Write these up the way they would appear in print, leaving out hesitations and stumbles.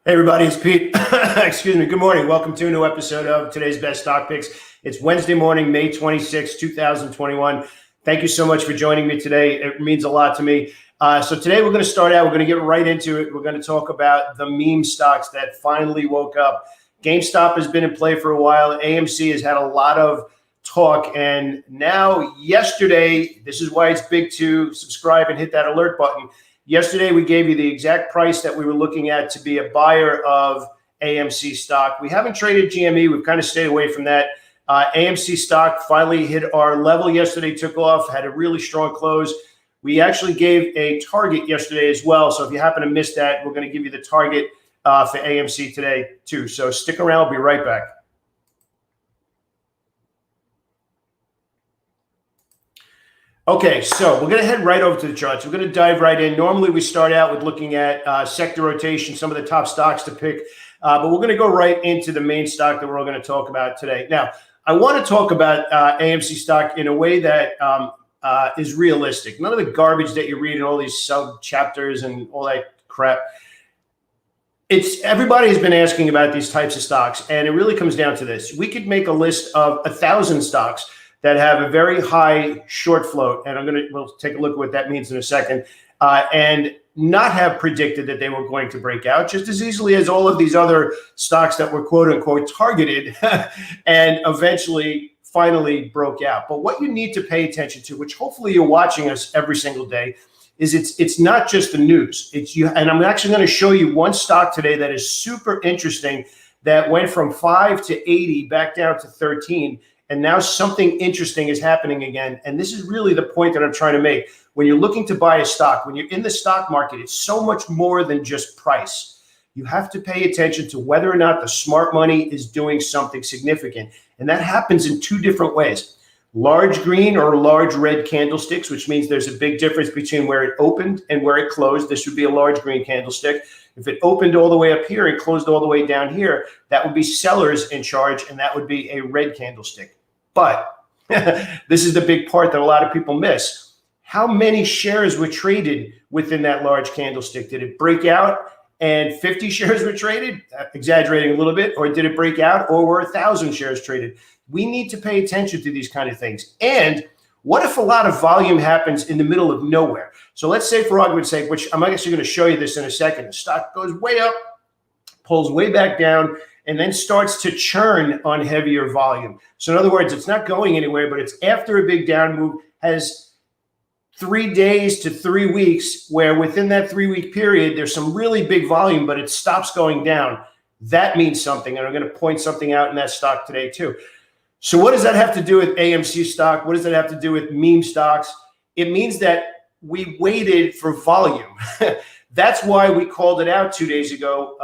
Hey everybody, it's Pete. Excuse me. Good morning. Welcome to a new episode of today's Best Stock Picks. It's Wednesday morning, May 26, 2021. Thank you so much for joining me today. It means a lot to me. So today we're going to start out. We're going to get right into it. We're going to talk about the meme stocks that finally woke up. GameStop has been in play for a while. AMC has had a lot of talk. And now yesterday, this is why it's big to subscribe and hit that alert button. Yesterday, we gave you the exact price that we were looking at to be a buyer of AMC stock. We haven't traded GME. We've kind of stayed away from that. AMC stock finally hit our level yesterday, took off, had a really strong close. We actually gave a target yesterday as well. So if you happen to miss that, we're going to give you the target for AMC today too. So stick around. I'll be right back. Okay, so we're going to head right over to the charts. We're going to dive right in. Normally, we start out with looking at sector rotation, some of the top stocks to pick, but we're going to go right into the main stock that we're all going to talk about today. Now, I want to talk about AMC stock in a way that is realistic. None of the garbage that you read in all these sub-chapters and all that crap. Everybody has been asking about these types of stocks, and it really comes down to this. We could make a list of 1,000 stocks that have a very high short float, and we'll take a look at what that means in a second, and not have predicted that they were going to break out just as easily as all of these other stocks that were quote unquote targeted and eventually finally broke out. But what you need to pay attention to, which hopefully you're watching us every single day, is it's not just the news. It's you, and I'm actually going to show you one stock today that is super interesting that went from 5 to 80 back down to 13. And now something interesting is happening again. And this is really the point that I'm trying to make. When you're looking to buy a stock, when you're in the stock market, it's so much more than just price. You have to pay attention to whether or not the smart money is doing something significant. And that happens in two different ways. Large green or large red candlesticks, which means there's a big difference between where it opened and where it closed. This would be a large green candlestick. If it opened all the way up here and closed all the way down here, that would be sellers in charge, and that would be a red candlestick. But this is the big part that a lot of people miss. How many shares were traded within that large candlestick? Did it break out and 50 shares were traded? Exaggerating a little bit. Or did it break out or were 1,000 shares traded? We need to pay attention to these kind of things. And what if a lot of volume happens in the middle of nowhere? So let's say, for argument's sake, which I'm actually going to show you this in a second, the stock goes way up, pulls way back down, and then starts to churn on heavier volume. So in other words, it's not going anywhere, but it's after a big down move, has 3 days to 3 weeks, where within that 3-week period, there's some really big volume, but it stops going down. That means something, and I'm going to point something out in that stock today too. So what does that have to do with AMC stock? What does that have to do with meme stocks? It means that we waited for volume. That's why we called it out 2 days ago,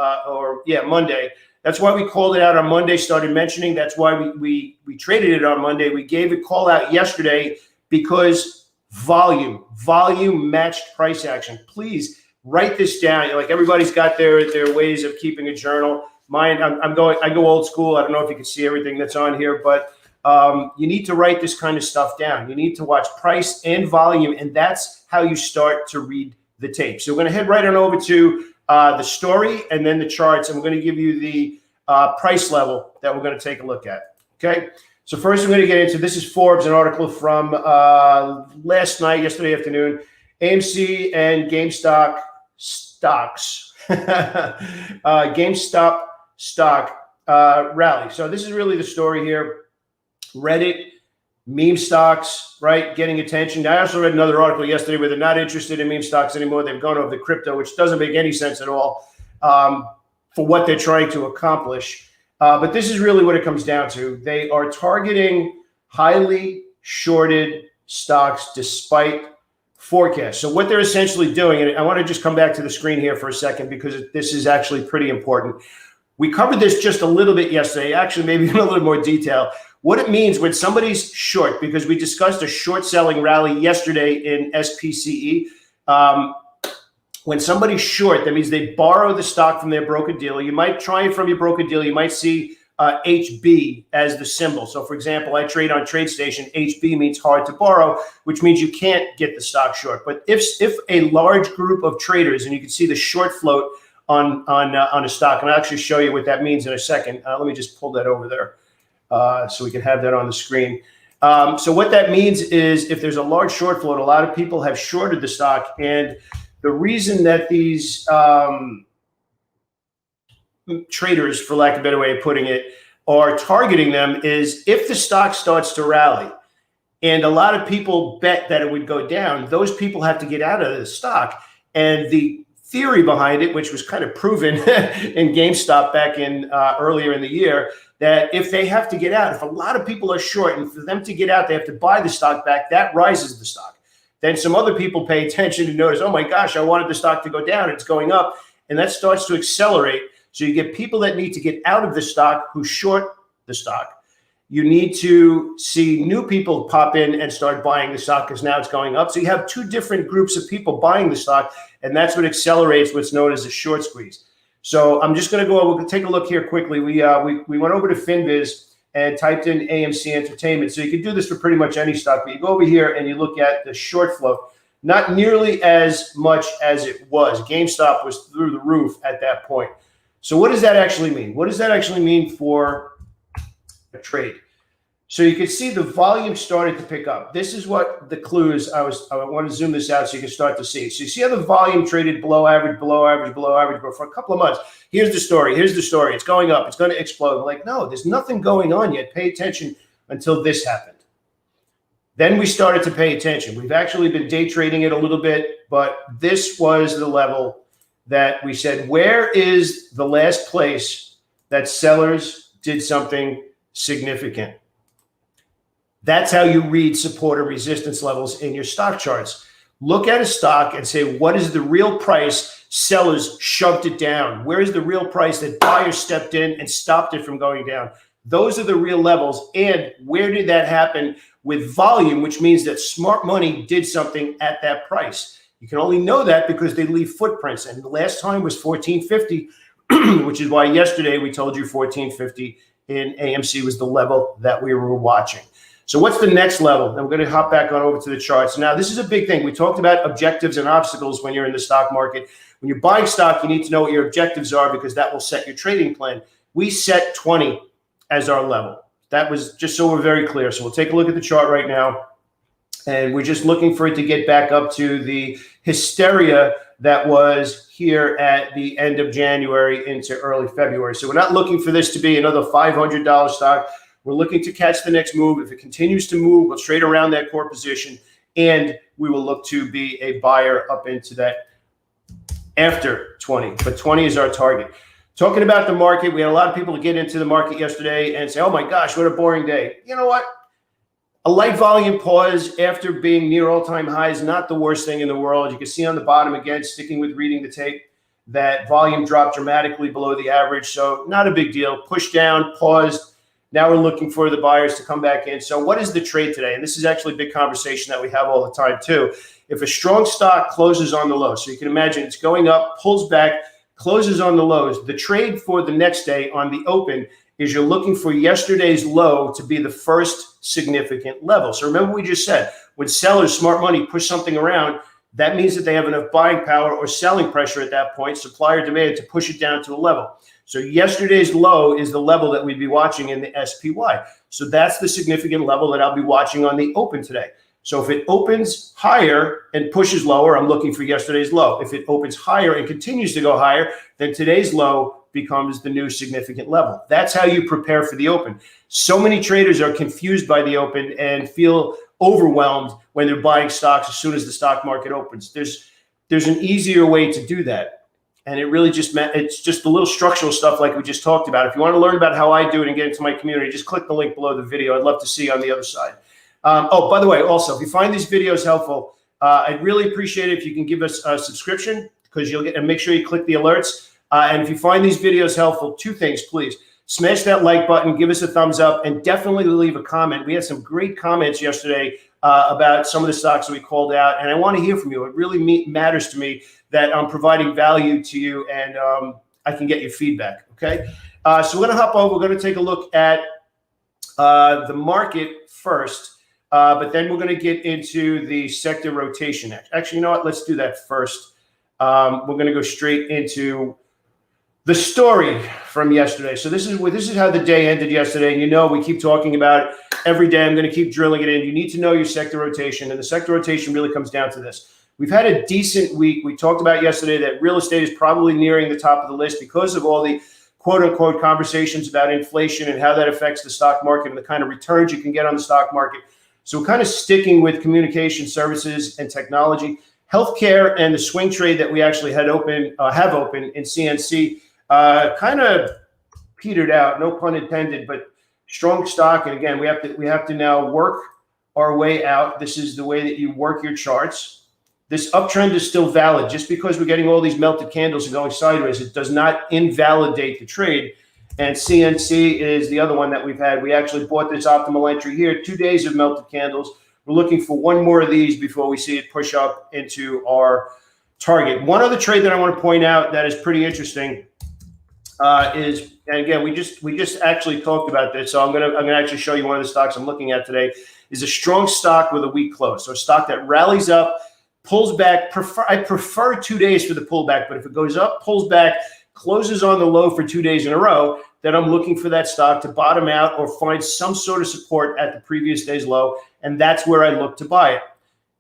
Monday. That's why we called it out on Monday, started mentioning. That's why we traded it on Monday. We gave a call out yesterday because volume matched price action. Please write this down. Like, everybody's got their ways of keeping a journal. Mine, I go old school. I don't know if you can see everything that's on here, but you need to write this kind of stuff down. You need to watch price and volume, and that's how you start to read the tape. So we're going to head right on over to the story and then the charts, and we're going to give you the price level that we're going to take a look at. Okay, so first we're going to get into, this is Forbes, an article from yesterday afternoon. AMC and GameStop stocks. GameStop stock rally. So this is really the story here. Reddit, meme stocks, right, getting attention. I also read another article yesterday where they're not interested in meme stocks anymore. They've gone over the crypto, which doesn't make any sense at all for what they're trying to accomplish. But this is really what it comes down to. They are targeting highly shorted stocks despite forecasts. So what they're essentially doing, and I want to just come back to the screen here for a second because this is actually pretty important. We covered this just a little bit yesterday, actually maybe in a little more detail. What it means when somebody's short, because we discussed a short selling rally yesterday in SPCE. When somebody's short, that means they borrow the stock from their broker dealer. You might try it from your broker dealer. You might see HB as the symbol. So for example, I trade on TradeStation. HB means hard to borrow, which means you can't get the stock short. But if a large group of traders, and you can see the short float on a stock. And I'll actually show you what that means in a second. Let me just pull that over there so we can have that on the screen. So what that means is if there's a large short float, a lot of people have shorted the stock. And the reason that these traders, for lack of a better way of putting it, are targeting them is if the stock starts to rally and a lot of people bet that it would go down, those people have to get out of the stock. And the theory behind it, which was kind of proven in GameStop back in earlier in the year, that if they have to get out, if a lot of people are short and for them to get out, they have to buy the stock back, that rises the stock. Then some other people pay attention and notice, oh my gosh, I wanted the stock to go down, it's going up, and that starts to accelerate. So you get people that need to get out of the stock who short the stock. You need to see new people pop in and start buying the stock because now it's going up. So you have two different groups of people buying the stock, and that's what accelerates what's known as a short squeeze. So I'm just going to go over, take a look here quickly. We went over to Finviz and typed in AMC Entertainment. So you can do this for pretty much any stock, but you go over here and you look at the short float. Not nearly as much as it was. GameStop was through the roof at that point. So what does that actually mean? What does that actually mean for a trade? So you can see the volume started to pick up. This is what the clues, I want to zoom this out so you can start to see. So you see how the volume traded below average, below average, below average, but for a couple of months. Here's the story. Here's the story. It's going up. It's going to explode. We're like, no, there's nothing going on yet. Pay attention until this happened. Then we started to pay attention. We've actually been day trading it a little bit, but this was the level that we said, where is the last place that sellers did something significant? That's how you read support or resistance levels in your stock charts. Look at a stock and say, what is the real price sellers shoved it down? Where is the real price that buyers stepped in and stopped it from going down? Those are the real levels. And where did that happen with volume, which means that smart money did something at that price. You can only know that because they leave footprints. And the last time was 1450, which is why yesterday we told you 1450 in AMC was the level that we were watching. So what's the next level? And we're going to hop back on over to the charts. Now, this is a big thing. We talked about objectives and obstacles when you're in the stock market. When you're buying stock, you need to know what your objectives are because that will set your trading plan. We set 20 as our level. That was just so we're very clear. So we'll take a look at the chart right now. And we're just looking for it to get back up to the hysteria that was here at the end of January into early February. So we're not looking for this to be another $500 stock. We're looking to catch the next move. If it continues to move, we'll trade around that core position, and we will look to be a buyer up into that after 20. But 20 is our target. Talking about the market, we had a lot of people get into the market yesterday and say, oh my gosh, what a boring day. You know what? A light volume pause after being near all-time highs, not the worst thing in the world. You can see on the bottom, again, sticking with reading the tape, that volume dropped dramatically below the average. So not a big deal. Pushed down, paused. Now we're looking for the buyers to come back in. So what is the trade today? And this is actually a big conversation that we have all the time too. If a strong stock closes on the low, so you can imagine it's going up, pulls back, closes on the lows, the trade for the next day on the open is you're looking for yesterday's low to be the first significant level. So remember we just said, when sellers, smart money, push something around, that means that they have enough buying power or selling pressure at that point, supply or demand, to push it down to a level. So yesterday's low is the level that we'd be watching in the SPY. So that's the significant level that I'll be watching on the open today. So if it opens higher and pushes lower, I'm looking for yesterday's low. If it opens higher and continues to go higher, then today's low becomes the new significant level. That's how you prepare for the open. So many traders are confused by the open and feel overwhelmed when they're buying stocks as soon as the stock market opens. There's an easier way to do that. And it really just meant it's just the little structural stuff like we just talked about. If you want to learn about how I do it and get into my community, just click the link below the video. I'd love to see you on the other side. Oh, by the way, also, if you find these videos helpful, I'd really appreciate it if you can give us a subscription because you'll get, and make sure you click the alerts. And if you find these videos helpful, two things, please. Smash that like button, give us a thumbs up, and definitely leave a comment. We had some great comments yesterday about some of the stocks that we called out, and I want to hear from you. It really matters to me that I'm providing value to you and I can get your feedback, okay? So we're going to hop over. We're going to take a look at the market first, but then we're going to get into the sector rotation. Actually, you know what? Let's do that first. We're going to go straight into The story from yesterday. So this is how the day ended yesterday. And you know, we keep talking about it every day. I'm going to keep drilling it in. You need to know your sector rotation. And the sector rotation really comes down to this. We've had a decent week. We talked about yesterday that real estate is probably nearing the top of the list because of all the quote unquote conversations about inflation and how that affects the stock market and the kind of returns you can get on the stock market. So we're kind of sticking with communication services and technology. Healthcare and the swing trade that we actually have open in CNC kind of petered out, no pun intended, but strong stock. And again, we have to now work our way out. This is the way that you work your charts. This uptrend is still valid. Just because we're getting all these melted candles and going sideways, it does not invalidate the trade. And CNC is the other one that we've had. We actually bought this optimal entry here, 2 days of melted candles. We're looking for one more of these before we see it push up into our target. One other trade that I want to point out that is pretty interesting is, and again, we just actually talked about this. So I'm gonna actually show you one of the stocks I'm looking at today. Is a strong stock with a weak close. So a stock that rallies up, pulls back. I prefer 2 days for the pullback, but if it goes up, pulls back, closes on the low for 2 days in a row, then I'm looking for that stock to bottom out or find some sort of support at the previous day's low, and that's where I look to buy it.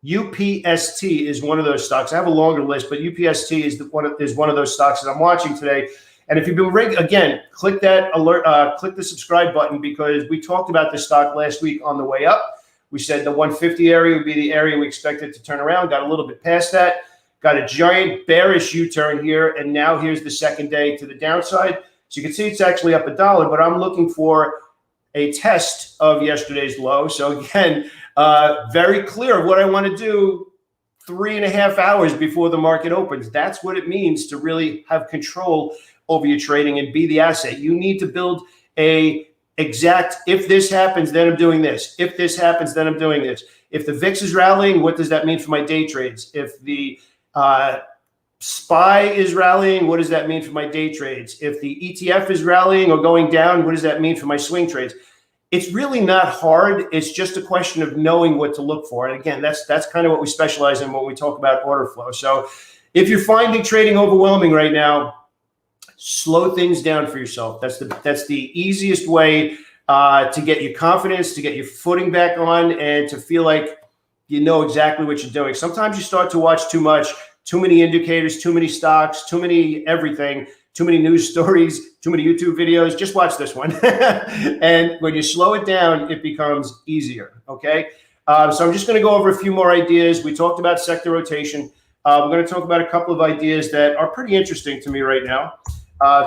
UPST is one of those stocks. I have a longer list, but UPST is one of those stocks that I'm watching today. And if you've been again, click that alert, click the subscribe button, because we talked about this stock last week on the way up. We said the 150 area would be the area we expected to turn around. Got a little bit past that. Got a giant bearish U-turn here, and now here's the second day to the downside. So you can see it's actually up $1, but I'm looking for a test of yesterday's low. So again, very clear of what I want to do 3.5 hours before the market opens. That's what it means to really have control over your trading and be the asset. You need to build a exact, if this happens, then I'm doing this. If this happens, then I'm doing this. If the VIX is rallying, what does that mean for my day trades? If the SPY is rallying, what does that mean for my day trades? If the ETF is rallying or going down, what does that mean for my swing trades? It's really not hard. It's just a question of knowing what to look for. And again, that's kind of what we specialize in when we talk about order flow. So if you're finding trading overwhelming right now, slow things down for yourself. That's the easiest way to get your confidence, to get your footing back on, and to feel like you know exactly what you're doing. Sometimes you start to watch too much, too many indicators, too many stocks, too many everything, too many news stories, too many YouTube videos. Just watch this one. And when you slow it down, it becomes easier, okay? So I'm just going to go over a few more ideas. We talked about sector rotation. We're going to talk about a couple of ideas that are pretty interesting to me right now.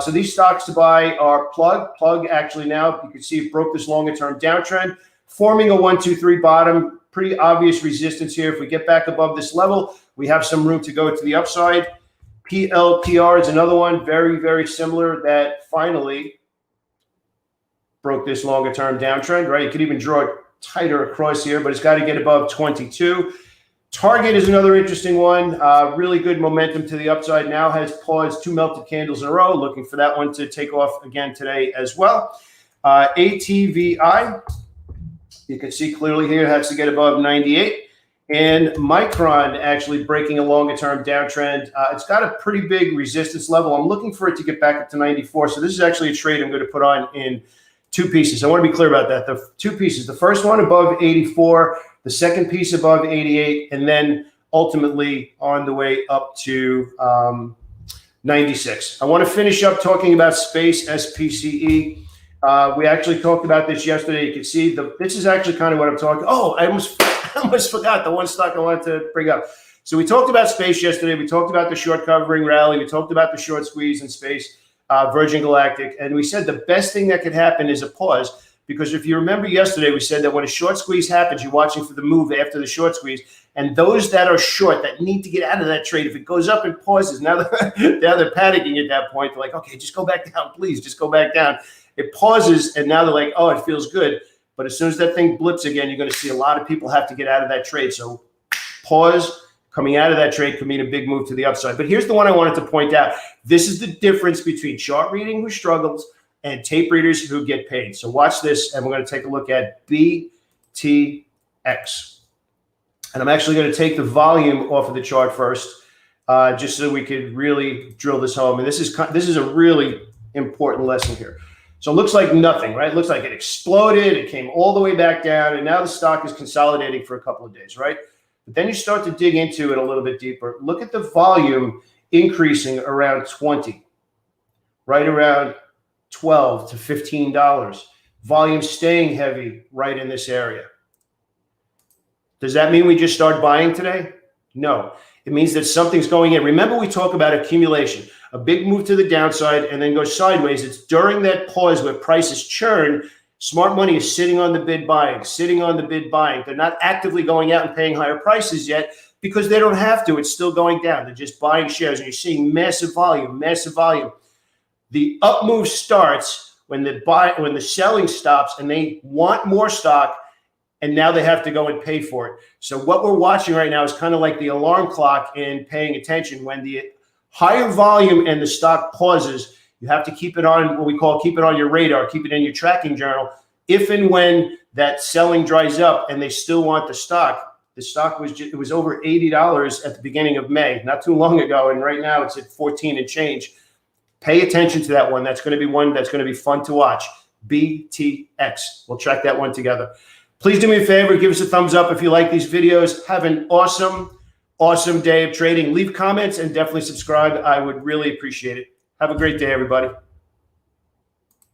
So these stocks to buy are Plug actually now, you can see it broke this longer term downtrend, forming a 1, 2, 3 bottom, pretty obvious resistance here. If we get back above this level, we have some room to go to the upside. PLPR is another one, very, very similar, that finally broke this longer term downtrend, right? You could even draw it tighter across here, but it's got to get above 22. Target is another interesting one. Really good momentum to the upside. Now has paused 2 melted candles in a row. Looking for that one to take off again today as well. ATVI, you can see clearly here, has to get above 98. And Micron actually breaking a longer term downtrend. It's got a pretty big resistance level. I'm looking for it to get back up to 94. So this is actually a trade I'm going to put on in 2 pieces. I want to be clear about that. The 2 pieces. The first one above 84. The second piece above 88, and then ultimately on the way up to 96. I want to finish up talking about space, SPCE. We actually talked about this yesterday. You can see this is actually kind of what I'm talking. Oh, I almost forgot the one stock I wanted to bring up. So we talked about space yesterday. We talked about the short covering rally. We talked about the short squeeze in space, Virgin Galactic, and we said the best thing that could happen is a pause. Because if you remember yesterday, we said that when a short squeeze happens, you're watching for the move after the short squeeze. And those that are short, that need to get out of that trade, if it goes up and pauses, now they're panicking at that point. They're like, okay, just go back down, please, just go back down. It pauses, and now they're like, oh, it feels good. But as soon as that thing blips again, you're going to see a lot of people have to get out of that trade. So pause, coming out of that trade could mean a big move to the upside. But here's the one I wanted to point out. This is the difference between chart reading who struggles and tape readers who get paid. So watch this, and we're going to take a look at BTX. And I'm actually going to take the volume off of the chart first. just so we could really drill this home. And this is a really important lesson here. So it looks like nothing, right? It looks like it exploded. It came all the way back down, and now the stock is consolidating for a couple of days, right? But then you start to dig into it a little bit deeper. Look at the volume increasing around 20, right around $12 to $15. Volume staying heavy right in this area. Does that mean we just start buying today? No. It means that something's going in. Remember, we talk about accumulation, a big move to the downside and then go sideways. It's during that pause where prices churn. Smart money is sitting on the bid buying, sitting on the bid buying. They're not actively going out and paying higher prices yet because they don't have to. It's still going down. They're just buying shares, and you're seeing massive volume, massive volume. The up move starts when the selling stops and they want more stock, and now they have to go and pay for it. So what we're watching right now is kind of like the alarm clock in paying attention. When the higher volume and the stock pauses, you have to keep it on what we call keep it on your radar, keep it in your tracking journal. If and when that selling dries up and they still want the stock was over $80 at the beginning of May, not too long ago, and right now it's at 14 and change. Pay attention to that one. That's going to be one that's going to be fun to watch. BTX. We'll track that one together. Please do me a favor, give us a thumbs up if you like these videos. Have an awesome day of trading. Leave comments and definitely subscribe. I would really appreciate it. Have a great day, everybody.